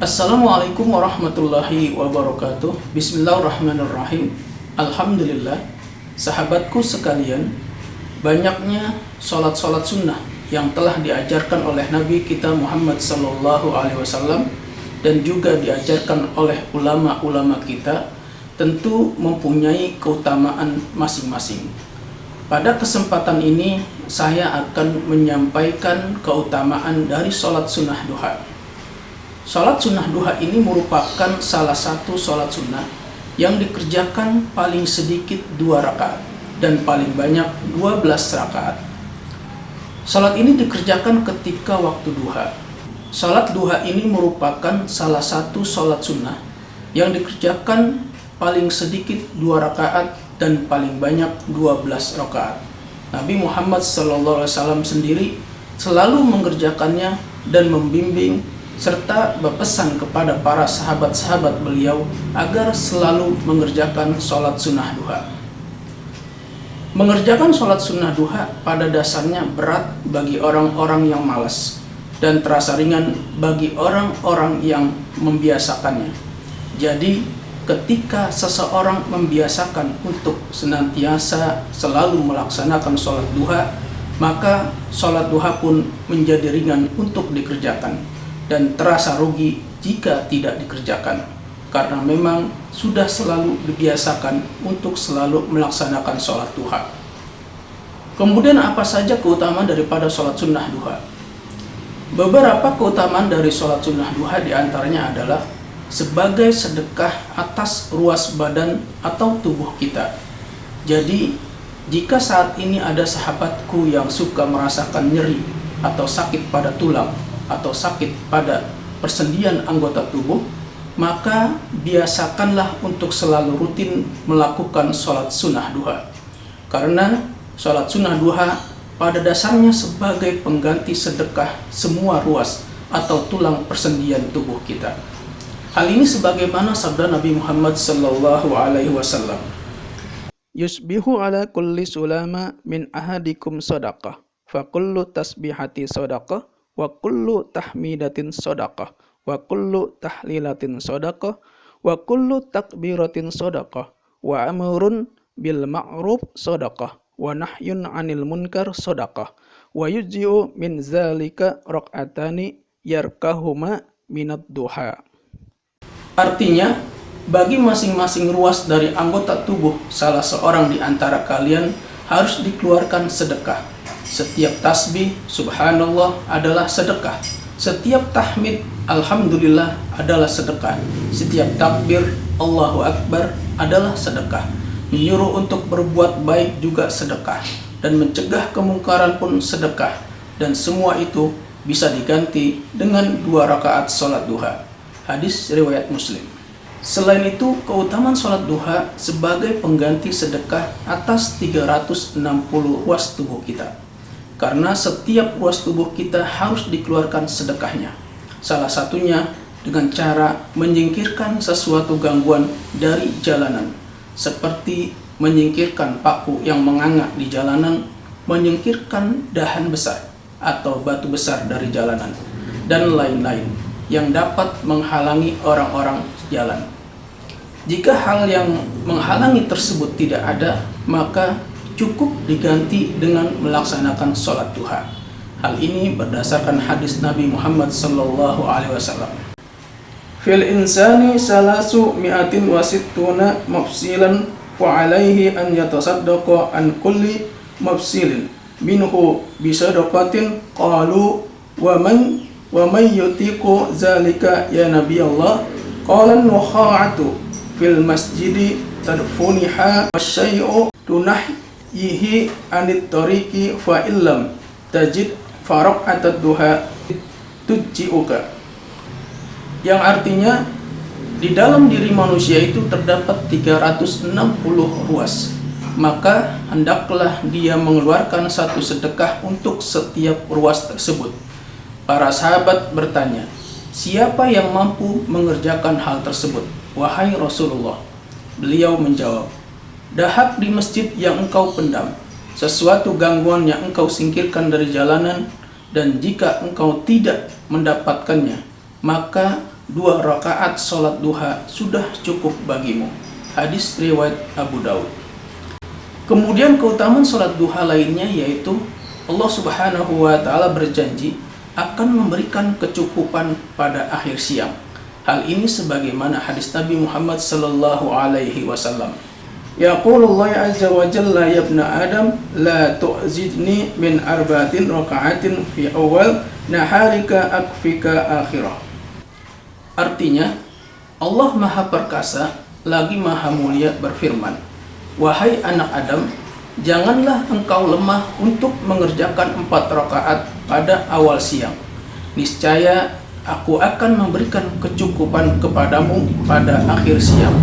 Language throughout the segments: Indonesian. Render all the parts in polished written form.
Assalamualaikum warahmatullahi wabarakatuh. Bismillahirrahmanirrahim. Alhamdulillah, sahabatku sekalian, banyaknya sholat-sholat sunnah yang telah diajarkan oleh Nabi kita Muhammad SAW dan juga diajarkan oleh ulama-ulama kita tentu mempunyai keutamaan masing-masing. Pada kesempatan ini saya akan menyampaikan keutamaan dari sholat sunnah duha. Sholat sunnah duha ini merupakan salah satu sholat sunnah yang dikerjakan paling sedikit 2 rakaat dan paling banyak 12 rakaat. Sholat ini dikerjakan ketika waktu duha. Sholat duha ini merupakan salah satu sholat sunnah yang dikerjakan paling sedikit 2 rakaat dan paling banyak 12 rakaat. Nabi Muhammad SAW sendiri selalu mengerjakannya dan membimbing serta berpesan kepada para sahabat-sahabat beliau agar selalu mengerjakan sholat sunnah duha. Mengerjakan sholat sunnah duha pada dasarnya berat bagi orang-orang yang malas dan terasa ringan bagi orang-orang yang membiasakannya. Jadi ketika seseorang membiasakan untuk senantiasa selalu melaksanakan sholat duha, maka sholat duha pun menjadi ringan untuk dikerjakan dan terasa rugi jika tidak dikerjakan, karena memang sudah selalu dibiasakan untuk selalu melaksanakan sholat duha. Kemudian apa saja keutamaan daripada sholat sunnah duha? Beberapa keutamaan dari sholat sunnah duha diantaranya adalah sebagai sedekah atas ruas badan atau tubuh kita. Jadi jika saat ini ada sahabatku yang suka merasakan nyeri atau sakit pada tulang atau sakit pada persendian anggota tubuh, maka biasakanlah untuk selalu rutin melakukan sholat sunnah duha. Karena sholat sunnah duha pada dasarnya sebagai pengganti sedekah semua ruas atau tulang persendian tubuh kita. Hal ini sebagaimana sabda Nabi Muhammad SAW. Yusbihu ala kulli sulama min ahadikum sadaqah, fa kullu tasbihati sadaqah, wa kullu tahmidatin sadaqah, wa kullu tahlilatin sadaqah, wa kullu takbiratin sadaqah, wa amrun bil ma'ruf sadaqah, wa nahyun 'anil munkar sadaqah, wa yujzi'u min zalika rak'atani yarkahuma minad duha. Artinya, bagi masing-masing ruas dari anggota tubuh salah seorang di antara kalian harus dikeluarkan sedekah. Setiap tasbih subhanallah adalah sedekah. Setiap tahmid alhamdulillah adalah sedekah. Setiap takbir Allahu Akbar adalah sedekah. Menyuruh untuk berbuat baik juga sedekah, dan mencegah kemungkaran pun sedekah. Dan semua itu bisa diganti dengan 2 rakaat sholat duha. Hadis riwayat Muslim. Selain itu, keutamaan sholat duha sebagai pengganti sedekah atas 360 ruas tubuh kita. Karena setiap ruas tubuh kita harus dikeluarkan sedekahnya. Salah satunya dengan cara menyingkirkan sesuatu gangguan dari jalanan, seperti menyingkirkan paku yang menganga di jalanan, menyingkirkan dahan besar atau batu besar dari jalanan, dan lain-lain yang dapat menghalangi orang-orang jalan. Jika hal yang menghalangi tersebut tidak ada, maka cukup diganti dengan melaksanakan sholat duha. Hal ini berdasarkan hadis Nabi Muhammad SAW. Fil insani salasu mi'atin wa sittuna mafsilan wa alaihi an yatasaddaqa an kulli mafsilin minhu bisadaqatin. Qalu wa man yutiqu zalika ya Nabi Allah? Qala nukha'atu fil masjidi tadfuniha wasyai'u tunahyihi anit tariqi fa illam tajid faraqatad duha tujji'uka. Yang artinya, di dalam diri manusia itu terdapat 360 ruas, maka hendaklah dia mengeluarkan satu sedekah untuk setiap ruas tersebut. Para sahabat bertanya, siapa yang mampu mengerjakan hal tersebut, wahai Rasulullah? Beliau menjawab, dahak di masjid yang engkau pendam, sesuatu gangguan yang engkau singkirkan dari jalanan, dan jika engkau tidak mendapatkannya, maka 2 rakaat sholat duha sudah cukup bagimu. Hadis riwayat Abu Daud. Kemudian keutamaan sholat duha lainnya yaitu Allah Subhanahu wa Ta'ala berjanji akan memberikan kecukupan pada akhir siang. Hal ini sebagaimana hadis Nabi Muhammad sallallahu alaihi wasallam. Yaqulullah azza wa jalla ya ibna Adam la tu'zidni min arba'atin raka'atin fi awal naharika akfika akhirah. Artinya, Allah Maha Perkasa lagi Maha Mulia berfirman, wahai anak Adam, janganlah engkau lemah untuk mengerjakan 4 rakaat pada awal siang. Niscaya aku akan memberikan kecukupan kepadamu pada akhir siang.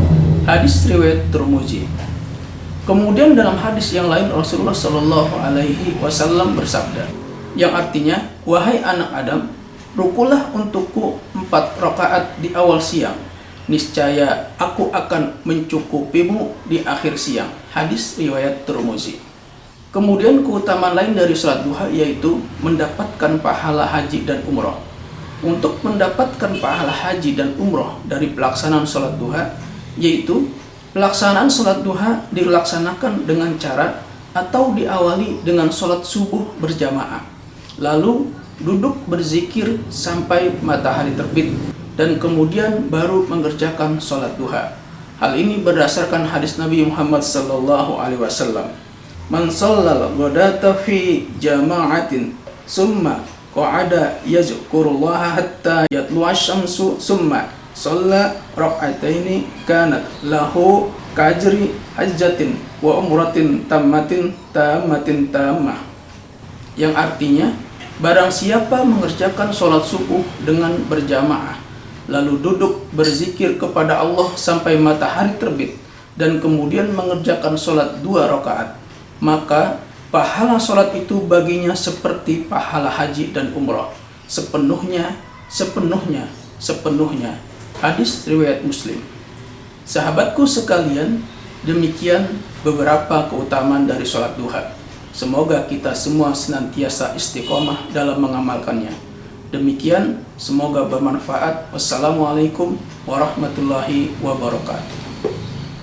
Hadis riwayat Tirmizi. Kemudian dalam hadis yang lain Rasulullah Shallallahu Alaihi Wasallam bersabda, yang artinya, wahai anak Adam, rukulah untukku 4 rakaat di awal siang. Niscaya aku akan mencukupimu di akhir siang. Hadis riwayat Tirmizi. Kemudian keutamaan lain dari sholat duha yaitu mendapatkan pahala haji dan umroh. Untuk mendapatkan pahala haji dan umroh dari pelaksanaan sholat duha, yaitu pelaksanaan sholat duha dilaksanakan dengan cara atau diawali dengan sholat subuh berjamaah, lalu duduk berzikir sampai matahari terbit, dan kemudian baru mengerjakan sholat duha. Hal ini berdasarkan hadis Nabi Muhammad SAW. Man shallal ghadata fi jama'atin summa qa'ada yazkurullaha hatta yatlu'a syamsu summa shalla rak'ataini kanat lahu kajri hajjatin wa umratin tammatin tammah. Yang artinya, barang siapa mengerjakan sholat subuh dengan berjamaah, lalu duduk berzikir kepada Allah sampai matahari terbit, dan kemudian mengerjakan sholat 2 rakaat, maka pahala sholat itu baginya seperti pahala haji dan umrah, sepenuhnya. Hadis riwayat Muslim. Sahabatku sekalian, demikian beberapa keutamaan dari sholat duha. Semoga kita semua senantiasa istiqomah dalam mengamalkannya. Demikian, semoga bermanfaat. Wassalamualaikum warahmatullahi wabarakatuh.